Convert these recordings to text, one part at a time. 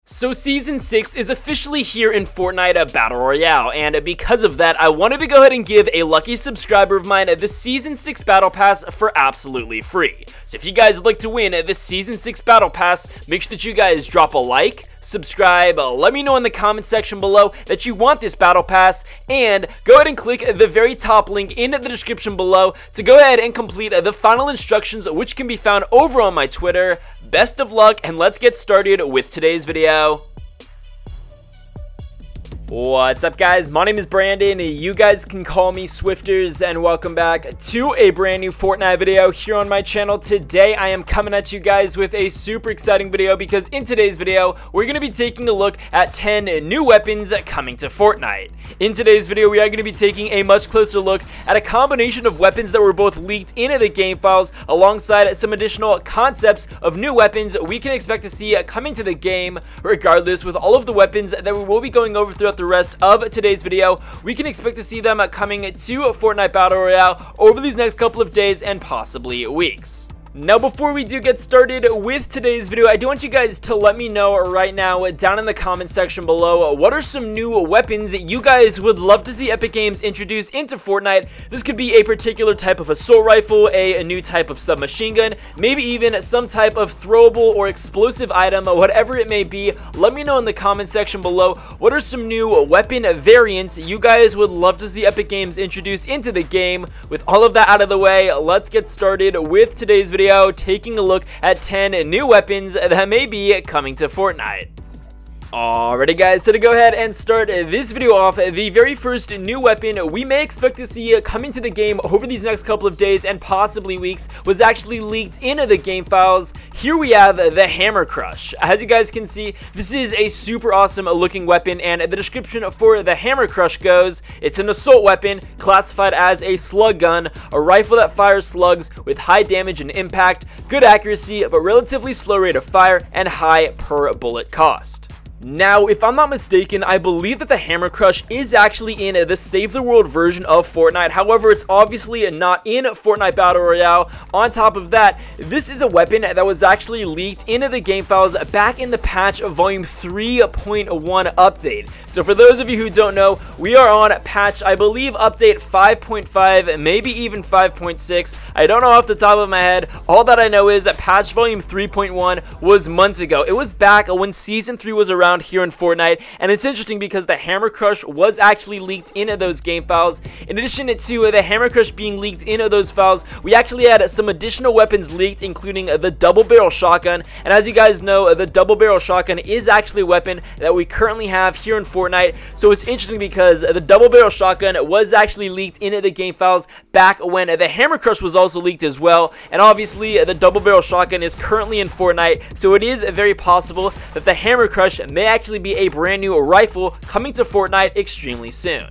So Season 6 is officially here in Fortnite Battle Royale, and because of that, I wanted to go ahead and give a lucky subscriber of mine the Season 6 Battle Pass for absolutely free. So if you guys would like to win the Season 6 Battle Pass, make sure that you guys drop a like, subscribe, let me know in the comment section below that you want this Battle Pass, and go ahead and click the very top link in the description below to go ahead and complete the final instructions, which can be found over on my Twitter. Best of luck, and let's get started with today's video. What's up, guys? My name is Brandon. You guys can call me Swifterrs, and welcome back to a brand new Fortnite video here on my channel. Today I am coming at you guys with a super exciting video because in today's video we're going to be taking a look at 10 new weapons coming to Fortnite. In today's video we are going to be taking a much closer look at a combination of weapons that were both leaked into the game files alongside some additional concepts of new weapons we can expect to see coming to the game. Regardless, with all of the weapons that we will be going over throughout the rest of today's video, we can expect to see them coming to Fortnite Battle Royale over these next couple of days and possibly weeks. Now, before we do get started with today's video, I do want you guys to let me know right now down in the comment section below what are some new weapons that you guys would love to see Epic Games introduce into Fortnite. This could be a particular type of assault rifle, a new type of submachine gun, maybe even some type of throwable or explosive item, whatever it may be. Let me know in the comment section below what are some new weapon variants you guys would love to see Epic Games introduce into the game. With all of that out of the way, let's get started with today's video, taking a look at 10 new weapons that may be coming to Fortnite. Alrighty, guys, so to go ahead and start this video off, the very first new weapon we may expect to see coming to the game over these next couple of days and possibly weeks was actually leaked into the game files. Here we have the Hammer Crush. As you guys can see, this is a super awesome looking weapon, and the description for the Hammer Crush goes: it's an assault weapon classified as a slug gun, a rifle that fires slugs with high damage and impact, good accuracy but relatively slow rate of fire, and high per bullet cost. Now, if I'm not mistaken, I believe that the Hammer Crush is actually in the Save the World version of Fortnite. However, it's obviously not in Fortnite Battle Royale. On top of that, this is a weapon that was actually leaked into the game files back in the patch of volume 3.1 update. So for those of you who don't know, we are on patch, I believe, update 5.5, maybe even 5.6. I don't know off the top of my head. All that I know is that patch volume 3.1 was months ago. It was back when Season 3 was around here in Fortnite, and it's interesting because the Hammer Crush was actually leaked into those game files. In addition to the Hammer Crush being leaked into those files, we actually had some additional weapons leaked, including the double barrel shotgun. And as you guys know, the double barrel shotgun is actually a weapon that we currently have here in Fortnite. So it's interesting because the double barrel shotgun was actually leaked into the game files back when the Hammer Crush was also leaked as well. And obviously the double barrel shotgun is currently in Fortnite, so it is very possible that the Hammer Crush may actually be a brand new rifle coming to Fortnite extremely soon.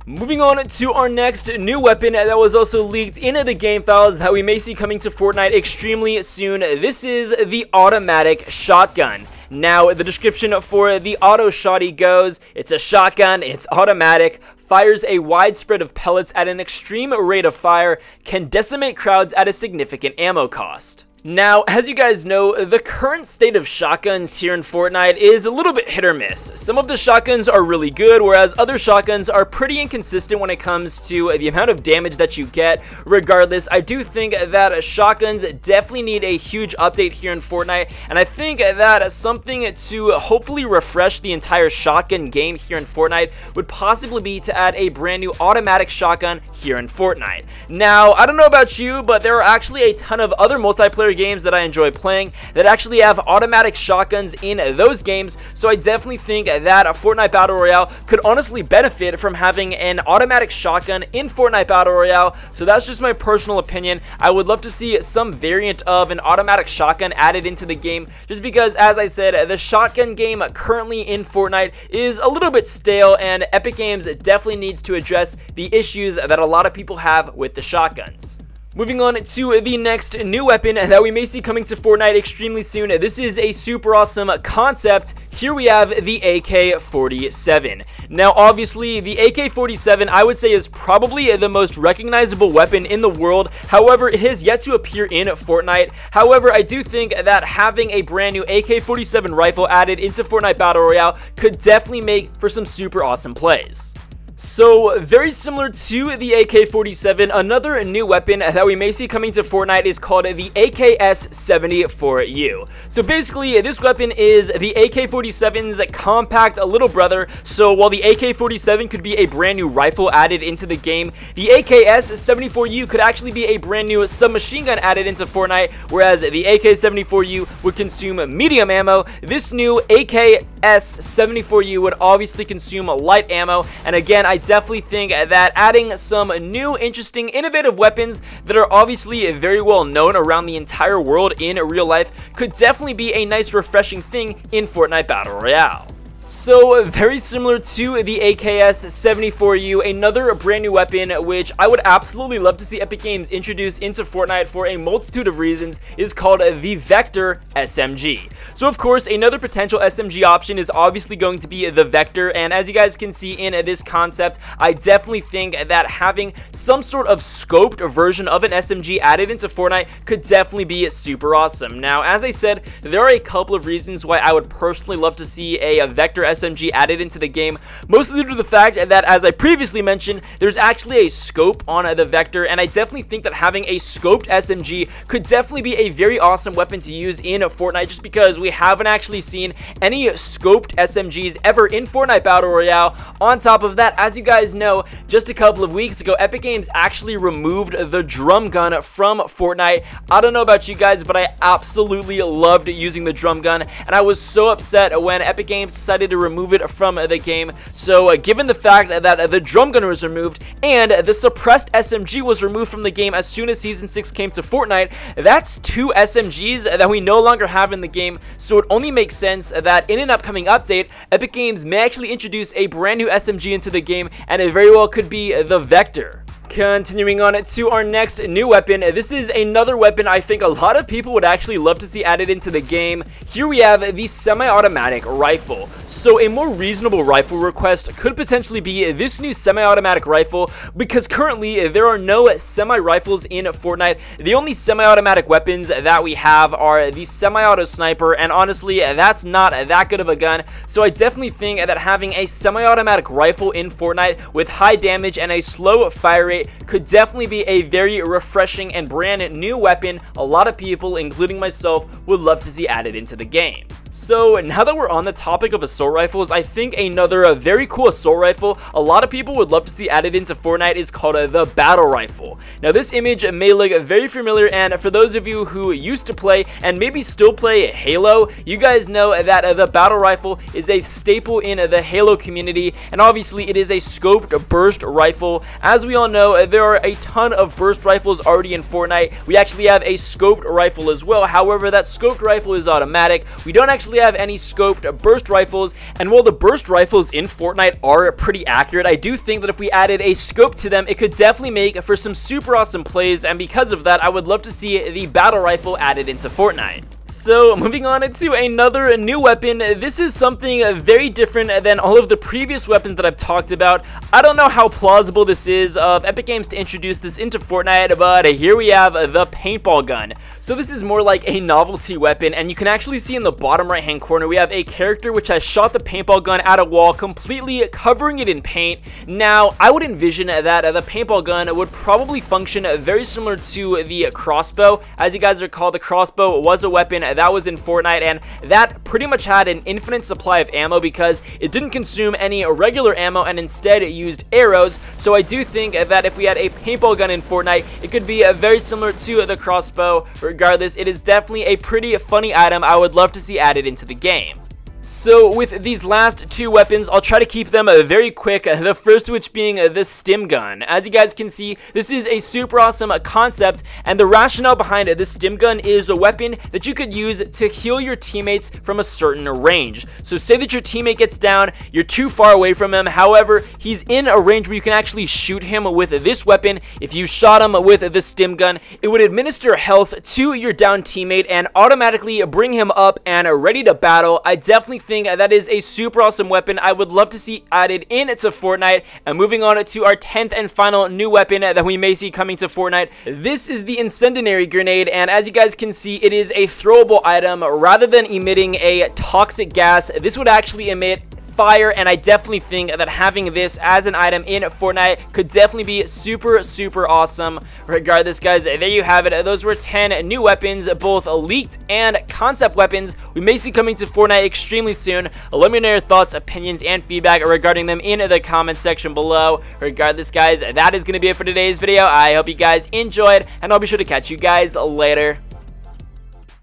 Moving on to our next new weapon that was also leaked into the game files that we may see coming to Fortnite extremely soon. This is the automatic shotgun. Now, the description for the auto shotty goes: it's a shotgun, it's automatic, fires a wide spread of pellets at an extreme rate of fire, can decimate crowds at a significant ammo cost. Now, as you guys know, the current state of shotguns here in Fortnite is a little bit hit or miss. Some of the shotguns are really good, whereas other shotguns are pretty inconsistent when it comes to the amount of damage that you get. Regardless, I do think that shotguns definitely need a huge update here in Fortnite, and I think that something to hopefully refresh the entire shotgun game here in Fortnite would possibly be to add a brand new automatic shotgun here in Fortnite. Now, I don't know about you, but there are actually a ton of other multiplayer games that I enjoy playing that actually have automatic shotguns in those games, so I definitely think that Fortnite Battle Royale could honestly benefit from having an automatic shotgun in Fortnite Battle Royale. So that's just my personal opinion. I would love to see some variant of an automatic shotgun added into the game, just because, as I said, the shotgun game currently in Fortnite is a little bit stale, and Epic Games definitely needs to address the issues that a lot of people have with the shotguns. Moving on to the next new weapon that we may see coming to Fortnite extremely soon. This is a super awesome concept. Here we have the AK47. Now, obviously, the AK47, I would say, is probably the most recognizable weapon in the world. However, it has yet to appear in Fortnite. However, I do think that having a brand new AK47 rifle added into Fortnite Battle Royale could definitely make for some super awesome plays. So, very similar to the AK-47, another new weapon that we may see coming to Fortnite is called the AK-74U. So basically, this weapon is the AK-47's compact little brother. So while the AK-47 could be a brand new rifle added into the game, the AK-74U could actually be a brand new submachine gun added into Fortnite, whereas the AK-74U would consume medium ammo. This new AK-74U would obviously consume light ammo, and again, I definitely think that adding some new, interesting, innovative weapons that are obviously very well known around the entire world in real life could definitely be a nice, refreshing thing in Fortnite Battle Royale. So, very similar to the AK-74U, another brand new weapon which I would absolutely love to see Epic Games introduce into Fortnite for a multitude of reasons is called the Vector SMG. So, of course, another potential SMG option is obviously going to be the Vector, and as you guys can see in this concept, I definitely think that having some sort of scoped version of an SMG added into Fortnite could definitely be super awesome. Now, as I said, there are a couple of reasons why I would personally love to see a Vector SMG added into the game, mostly due to the fact that, as I previously mentioned, there's actually a scope on the Vector, and I definitely think that having a scoped SMG could definitely be a very awesome weapon to use in Fortnite, just because we haven't actually seen any scoped SMGs ever in Fortnite Battle Royale. On top of that, as you guys know, just a couple of weeks ago, Epic Games actually removed the drum gun from Fortnite. I don't know about you guys, but I absolutely loved using the drum gun, and I was so upset when Epic Games decided to remove it from the game. So given the fact that the drum gun was removed and the suppressed SMG was removed from the game as soon as Season 6 came to Fortnite, that's two SMGs that we no longer have in the game. So it only makes sense that in an upcoming update, Epic Games may actually introduce a brand new SMG into the game, and it very well could be the Vector. Continuing on to our next new weapon, this is another weapon I think a lot of people would actually love to see added into the game. Here we have the SemiAutomatic Rifle. So a more reasonable rifle request could potentially be this new SemiAutomatic Rifle, because currently there are no semi-rifles in Fortnite. The only semi-automatic weapons that we have are the Semi-Auto Sniper, and honestly, that's not that good of a gun. So I definitely think that having a semi-automatic rifle in Fortnite with high damage and a slow fire rate could definitely be a very refreshing and brand new weapon a lot of people, including myself, would love to see added into the game. So now that we're on the topic of assault rifles, I think another very cool assault rifle a lot of people would love to see added into Fortnite is called the Battle Rifle. Now this image may look very familiar, and for those of you who used to play and maybe still play Halo, you guys know that the Battle Rifle is a staple in the Halo community, and obviously it is a scoped burst rifle. As we all know, there are a ton of burst rifles already in Fortnite. We actually have a scoped rifle as well. However, that scoped rifle is automatic. We don't actually have any scoped burst rifles, and while the burst rifles in Fortnite are pretty accurate, I do think that if we added a scope to them, it could definitely make for some super awesome plays, and because of that, I would love to see the battle rifle added into Fortnite. So moving on to another new weapon, this is something very different than all of the previous weapons that I've talked about. I don't know how plausible this is of Epic Games to introduce this into Fortnite, but here we have the Paintball Gun. So this is more like a novelty weapon, and you can actually see in the bottom right hand corner we have a character which has shot the paintball gun at a wall, completely covering it in paint. Now I would envision that the paintball gun would probably function very similar to the crossbow. As you guys recall, the crossbow was a weapon that was in Fortnite, and that pretty much had an infinite supply of ammo because it didn't consume any regular ammo and instead it used arrows. So I do think that if we had a paintball gun in Fortnite, it could be very similar to the crossbow. Regardless, it is definitely a pretty funny item I would love to see added into the game. So with these last two weapons, I'll try to keep them very quick, the first of which being the Stim Gun. As you guys can see, this is a super awesome concept, and the rationale behind the Stim Gun is a weapon that you could use to heal your teammates from a certain range. So say that your teammate gets down, you're too far away from him, however, he's in a range where you can actually shoot him with this weapon. If you shot him with the Stim Gun, it would administer health to your down teammate and automatically bring him up and ready to battle. I definitely think that is a super awesome weapon. I would love to see added into Fortnite. And moving on to our 10th and final new weapon that we may see coming to Fortnite. This is the Incendiary Grenade, and as you guys can see, it is a throwable item. Rather than emitting a toxic gas, this would actually emit fire, and I definitely think that having this as an item in Fortnite could definitely be super awesome. Regardless, guys, there you have it. Those were 10 new weapons, both leaked and concept weapons we may see coming to Fortnite extremely soon. Let me know your thoughts, opinions, and feedback regarding them in the comment section below. Regardless, guys, that is going to be it for today's video. I hope you guys enjoyed, and I'll be sure to catch you guys later.